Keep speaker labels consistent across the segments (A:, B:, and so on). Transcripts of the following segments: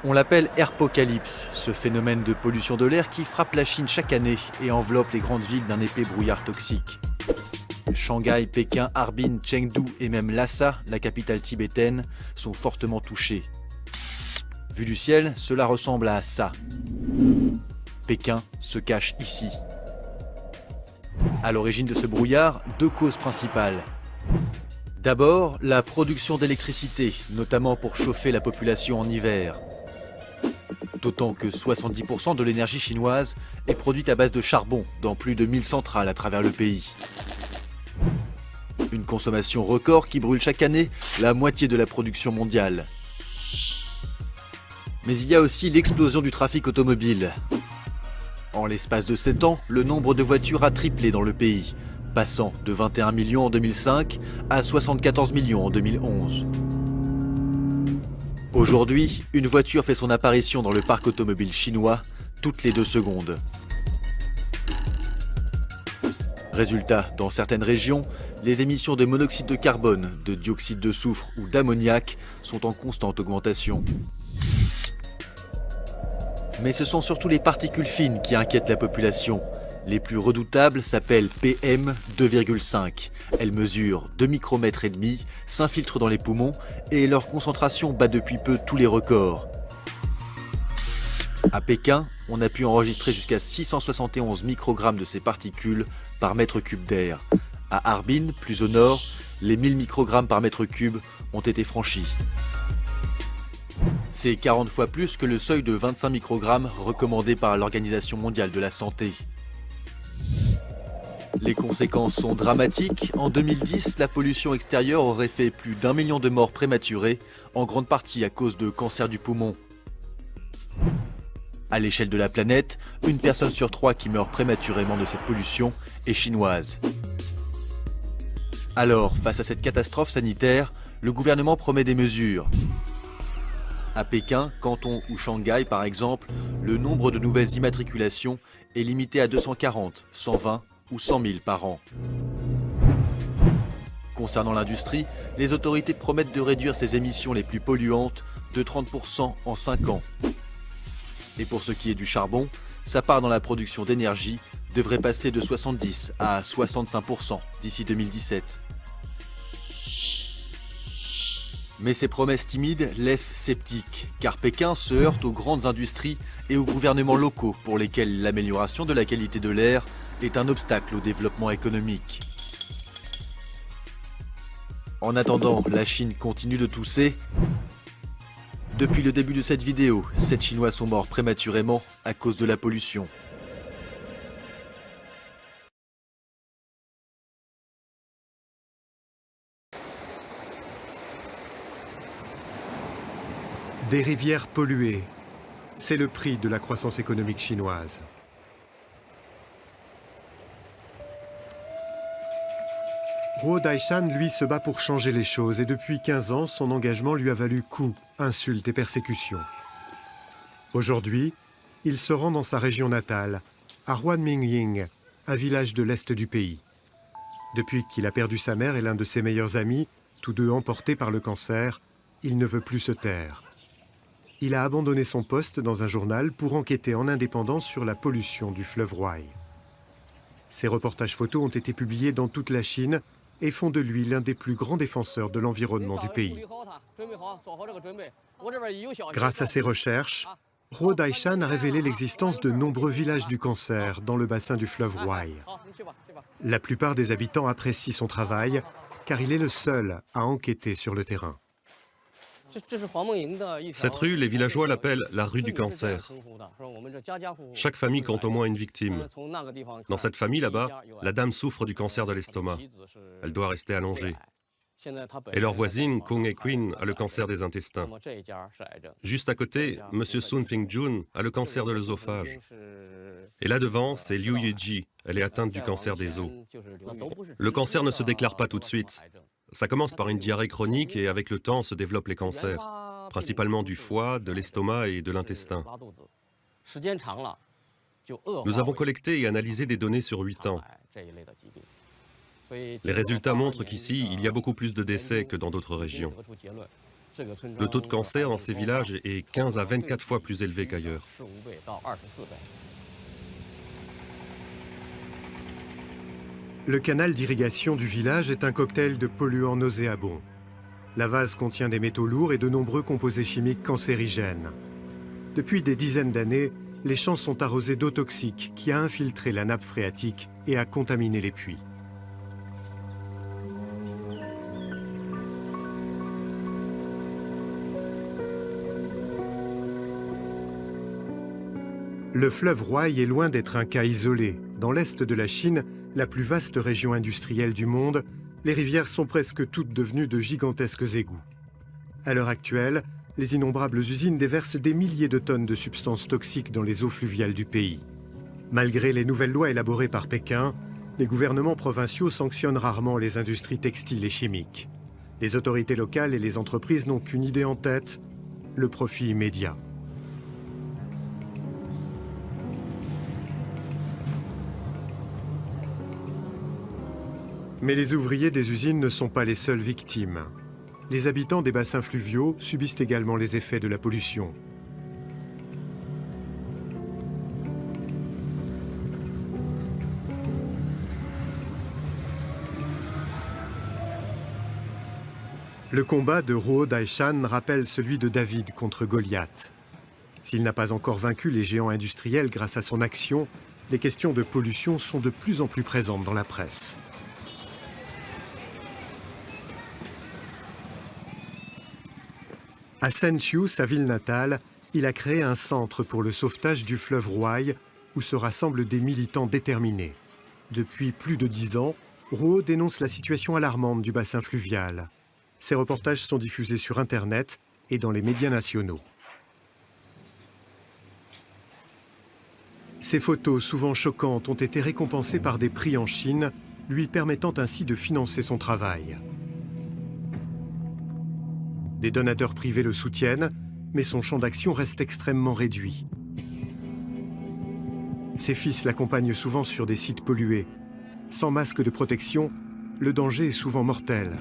A: On l'appelle airpocalypse, ce phénomène de pollution de l'air qui frappe la Chine chaque année et enveloppe les grandes villes d'un épais brouillard toxique. Shanghai, Pékin, Harbin, Chengdu et même Lhasa, la capitale tibétaine, sont fortement touchés. Vu du ciel, cela ressemble à ça. Pékin se cache ici. À l'origine de ce brouillard, deux causes principales. D'abord, la production d'électricité, notamment pour chauffer la population en hiver. D'autant que 70% de l'énergie chinoise est produite à base de charbon dans plus de 1000 centrales à travers le pays. Une consommation record qui brûle chaque année la moitié de la production mondiale. Mais il y a aussi l'explosion du trafic automobile. En l'espace de 7 ans, le nombre de voitures a triplé dans le pays, passant de 21 millions en 2005 à 74 millions en 2011. Aujourd'hui, une voiture fait son apparition dans le parc automobile chinois toutes les 2 secondes. Résultat, dans certaines régions, les émissions de monoxyde de carbone, de dioxyde de soufre ou d'ammoniac sont en constante augmentation. Mais ce sont surtout les particules fines qui inquiètent la population. Les plus redoutables s'appellent PM2,5. Elles mesurent 2 micromètres et demi, s'infiltrent dans les poumons et leur concentration bat depuis peu tous les records. À Pékin, on a pu enregistrer jusqu'à 671 microgrammes de ces particules par mètre cube d'air. À Harbin, plus au nord, les 1000 microgrammes par mètre cube ont été franchis. C'est 40 fois plus que le seuil de 25 microgrammes recommandé par l'Organisation mondiale de la santé. Les conséquences sont dramatiques. En 2010, la pollution extérieure aurait fait plus d'1 million de morts prématurées, en grande partie à cause de cancer du poumon. À l'échelle de la planète, une personne sur 3 qui meurt prématurément de cette pollution est chinoise. Alors, face à cette catastrophe sanitaire, le gouvernement promet des mesures. À Pékin, Canton ou Shanghai par exemple, le nombre de nouvelles immatriculations est limité à 240, 120 ou 100 000 par an. Concernant l'industrie, les autorités promettent de réduire ses émissions les plus polluantes de 30% en 5 ans. Et pour ce qui est du charbon, sa part dans la production d'énergie devrait passer de 70 à 65% d'ici 2017. Mais ces promesses timides laissent sceptiques, car Pékin se heurte aux grandes industries et aux gouvernements locaux pour lesquels l'amélioration de la qualité de l'air est un obstacle au développement économique. En attendant, la Chine continue de tousser. Depuis le début de cette vidéo, 7 Chinois sont morts prématurément à cause de la pollution.
B: Des rivières polluées, c'est le prix de la croissance économique chinoise. Ruo Daishan, lui, se bat pour changer les choses et depuis 15 ans, son engagement lui a valu coups, insultes et persécutions. Aujourd'hui, il se rend dans sa région natale, à Huanmingying, un village de l'est du pays. Depuis qu'il a perdu sa mère et l'un de ses meilleurs amis, tous deux emportés par le cancer, il ne veut plus se taire. Il a abandonné son poste dans un journal pour enquêter en indépendance sur la pollution du fleuve Huai. Ces reportages photos ont été publiés dans toute la Chine et font de lui l'un des plus grands défenseurs de l'environnement du pays. Grâce à ses recherches, Ruo Daishan a révélé l'existence de nombreux villages du cancer dans le bassin du fleuve Huai. La plupart des habitants apprécient son travail car il est le seul à enquêter sur le terrain.
C: Cette rue, les villageois l'appellent la rue du cancer. Chaque famille compte au moins une victime. Dans cette famille là-bas, la dame souffre du cancer de l'estomac. Elle doit rester allongée. Et leur voisine, Kung Equin, a le cancer des intestins. Juste à côté, M. Sun Fingjun a le cancer de l'œsophage. Et là devant, c'est Liu Yuji. Elle est atteinte du cancer des os. Le cancer ne se déclare pas tout de suite. Ça commence par une diarrhée chronique et avec le temps se développent les cancers, principalement du foie, de l'estomac et de l'intestin. Nous avons collecté et analysé des données sur 8 ans. Les résultats montrent qu'ici, il y a beaucoup plus de décès que dans d'autres régions. Le taux de cancer dans ces villages est 15 à 24 fois plus élevé qu'ailleurs.
B: Le canal d'irrigation du village est un cocktail de polluants nauséabonds. La vase contient des métaux lourds et de nombreux composés chimiques cancérigènes. Depuis des dizaines d'années, les champs sont arrosés d'eau toxique qui a infiltré la nappe phréatique et a contaminé les puits. Le fleuve Huai est loin d'être un cas isolé. Dans l'est de la Chine, la plus vaste région industrielle du monde, les rivières sont presque toutes devenues de gigantesques égouts. À l'heure actuelle, les innombrables usines déversent des milliers de tonnes de substances toxiques dans les eaux fluviales du pays. Malgré les nouvelles lois élaborées par Pékin, les gouvernements provinciaux sanctionnent rarement les industries textiles et chimiques. Les autorités locales et les entreprises n'ont qu'une idée en tête, le profit immédiat. Mais les ouvriers des usines ne sont pas les seules victimes. Les habitants des bassins fluviaux subissent également les effets de la pollution. Le combat de Ruo Daishan rappelle celui de David contre Goliath. S'il n'a pas encore vaincu les géants industriels grâce à son action, les questions de pollution sont de plus en plus présentes dans la presse. À Senqiu, sa ville natale, il a créé un centre pour le sauvetage du fleuve Huai où se rassemblent des militants déterminés. Depuis plus de 10 ans, Ruo dénonce la situation alarmante du bassin fluvial. Ses reportages sont diffusés sur Internet et dans les médias nationaux. Ces photos, souvent choquantes, ont été récompensées par des prix en Chine, lui permettant ainsi de financer son travail. Des donateurs privés le soutiennent, mais son champ d'action reste extrêmement réduit. Ses fils l'accompagnent souvent sur des sites pollués. Sans masque de protection, le danger est souvent mortel.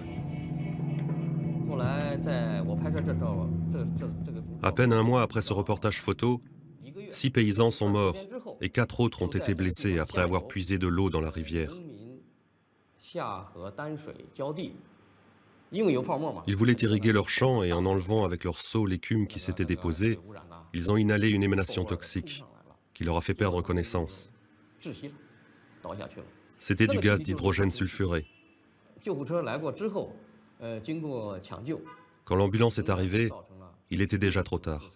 C: À peine un mois après ce reportage photo, 6 paysans sont morts et 4 autres ont été blessés après avoir puisé de l'eau dans la rivière. Ils voulaient irriguer leurs champs et en enlevant avec leur seau l'écume qui s'était déposée, ils ont inhalé une émanation toxique qui leur a fait perdre connaissance. C'était du gaz d'hydrogène sulfuré. Quand l'ambulance est arrivée, il était déjà trop tard.